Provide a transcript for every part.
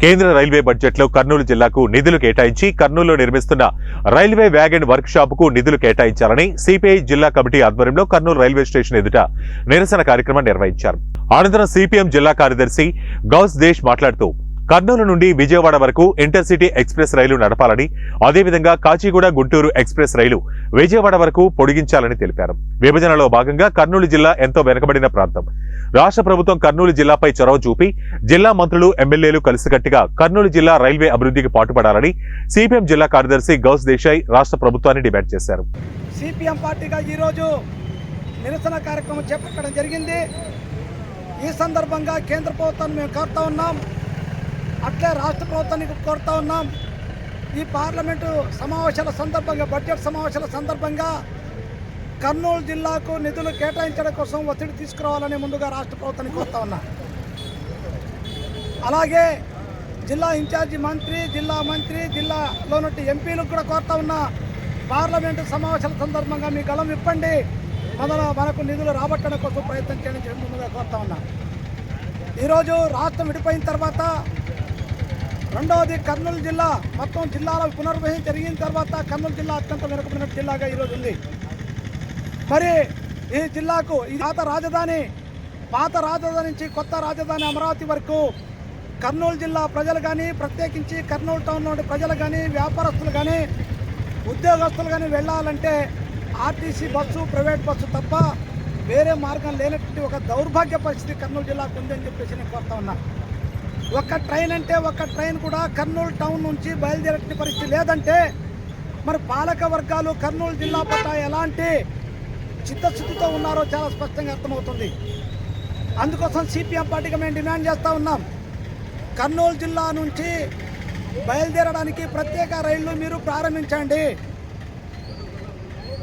కేంద్ర రైల్వే బడ్జెట్లో కర్నూలు జిల్లాకు నిధులు కేటాయించి కర్నూలులో నిర్మిస్తున్న రైల్వే వ్యాగన్ వర్క్ షాప్ కు నిధులు కేటాయించాలని సిపిఐ జిల్లా కమిటీ ఆధ్వర్యంలో కర్నూలు రైల్వే స్టేషన్ ఎదుట నిరసన కార్యక్రమం నిర్వహించారు. అనంతరం సిపిఎం జిల్లా కార్యదర్శి గౌస్ దేశ్ మాట్లాడుతూ కర్నూలు నుండి విజయవాడ వరకు ఇంటర్సిటీ ఎక్స్ప్రెస్ రైలు నడపాలని, అదేవిధంగా కాచిగూడ గుంటూరు ఎక్స్ప్రెస్ రైలు విజయవాడ వరకు పొడిగించాలని తెలిపారు. విభజనలో భాగంగా కర్నూలు జిల్లా ఎంతో వెనుకబడిన ప్రాంతం. రాష్ట్ర ప్రభుత్వం కర్నూలు జిల్లాపై చొరవ చూపి జిల్లా మంత్రులు, ఎమ్మెల్యేలు కలిసికట్టుగా కర్నూలు జిల్లా రైల్వే అభివృద్ధికి పాటుపడాలని సిపిఎం జిల్లా కార్యదర్శి గౌస్ దేశాయ్ రాష్ట్ర ప్రభుత్వాన్ని డిమాండ్ చేశారు. సిపిఎం పార్టీగా ఈరోజు నిరసన కార్యక్రమం చేపట్టడం జరిగింది. ఈ సందర్భంగా కేంద్ర ప్రభుత్వాన్ని మేము కోరుతా ఉన్నాం, అట్లే రాష్ట్ర ప్రభుత్వానికి కోరుతా ఉన్నాం. ఈ పార్లమెంటు సమావేశాల సందర్భంగా, బడ్జెట్ సమావేశాల సందర్భంగా కర్నూలు జిల్లాకు నిధులు కేటాయించడం కోసం ఒత్తిడి తీసుకురావాలని ముందుగా రాష్ట్ర ప్రభుత్వాన్ని కోరుతా ఉన్నా. అలాగే జిల్లా ఇన్ఛార్జి మంత్రి, జిల్లాలో నుండి ఎంపీలకు కూడా కోరుతా ఉన్నా, పార్లమెంటు సమావేశాల సందర్భంగా మీ గళం విప్పండి, మనకు నిధులు రాబట్టడం కోసం ప్రయత్నం చేయడం ముందుగా కోరుతా ఉన్నా. ఈరోజు రాష్ట్రం విడిపోయిన తర్వాత రెండవది కర్నూలు జిల్లా మొత్తం జిల్లాల పునర్విభజన జరిగిన తర్వాత కర్నూలు జిల్లా అత్యంత వెనుకబడిన జిల్లాగా ఈరోజు ఉంది. మరి ఈ జిల్లాకు ఈ పాత రాజధాని నుంచి కొత్త రాజధాని అమరావతి వరకు కర్నూలు జిల్లా ప్రజలు కానీ, ప్రత్యేకించి కర్నూలు టౌన్లోని ప్రజలు కానీ, వ్యాపారస్తులు కానీ, ఉద్యోగస్తులు కానీ వెళ్ళాలంటే ఆర్టీసీ బస్సు, ప్రైవేట్ బస్సు తప్ప వేరే మార్గం లేనటువంటి ఒక దౌర్భాగ్య పరిస్థితి కర్నూలు జిల్లాకు ఉందని చెప్పేసి నేను కోరుతా ఉన్నా. ఒక్క ట్రైన్ కూడా కర్నూలు టౌన్ నుంచి బయలుదేరే పరిస్థితి లేదంటే మరి పాలక వర్గాలు కర్నూలు జిల్లా పట్ల ఎలాంటి చిత్తశుద్ధితో ఉన్నారో చాలా స్పష్టంగా అర్థమవుతుంది. అందుకోసం సిపిఎం పార్టీగా మేము డిమాండ్ చేస్తూ ఉన్నాం, కర్నూలు జిల్లా నుంచి బయలుదేరడానికి ప్రత్యేక రైళ్లు మీరు ప్రారంభించండి.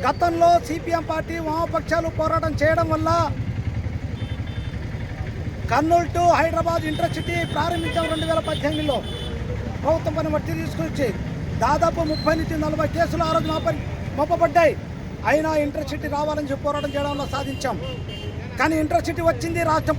గతంలో సిపిఎం పార్టీ వామపక్షాలు పోరాటం చేయడం వల్ల కర్నూలు టు హైదరాబాద్ ఇంటర్సిటీ ప్రారంభించాం 2018లో. ప్రభుత్వం పని బట్టి తీసుకొచ్చి దాదాపు 30 నుంచి 40 కేసులు ఆ రోజు మోపబడ్డాయి. అయినా ఇంటర్సిటీ రావాలని చెప్పి పోరాటం చేయడంలో సాధించాం. కానీ ఇంటర్సిటీ వచ్చింది, రాష్ట్రం